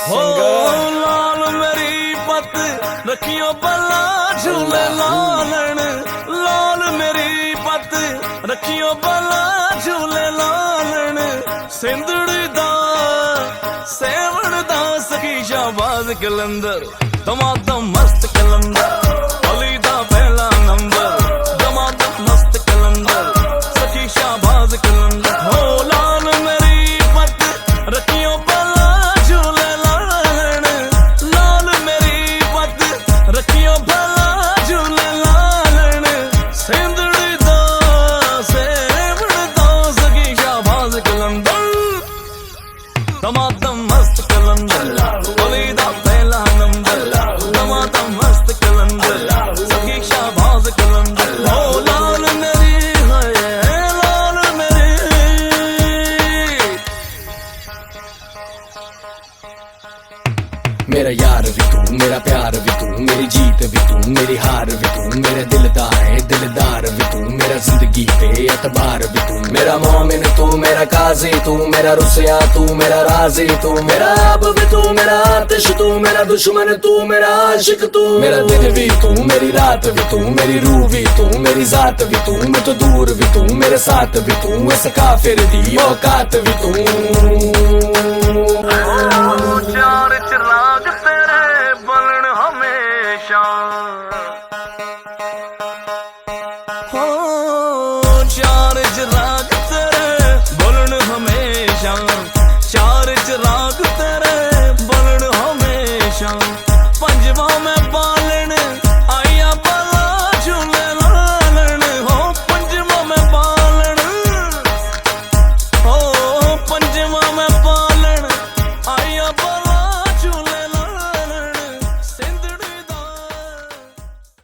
हो लाल मेरी पत रखियो बला झूले लालन, लाल मेरी पत रखियो बला झूले लालन। सिंधड़ी दा सेवण दा सखी शाहबाज कलंदर, दमादम मस्त कलंदर, अली दा पहला नंबर, दमादम मस्त कलंदर, सखी शाहबाज कलंदर। हो लाल मेरी पत रखियो बला झूले लालन, लाल मेरी पत रखियो बला झूले लालन। सिंधड़ी दा सेवण दा सखी शाहबाज कलंदर, दमादम मस्त कलंदर, अली दा पहला नंबर, दमादम मस्त कलंदर, सखी शाहबाज कलंदर। हो लाल मेरी है लाल मेरी। मेरा यार भी तू, मेरा प्यार भी तू, मेरी जीत भी तू, मेरी हार भी तू, मेरा दिलदार है दिलदार भी तू, मेरा जिंदगी पे एतबार भी तू, मेरा मोमिन तू, मेरा काजी तू, मेरा रुसया तू, मेरा राजी तू, मेरा आब भी तू, मेरा आतिश तू, मेरा दुश्मन तू, मेरा आशिक तू, मेरा दिन भी तू, मेरी रात भी तू, मेरी रूह भी तू, मेरी जात भी तू, मैं तो दूर भी तू, मेरे साथ भी तू, इस काफिर दी औकात भी तू।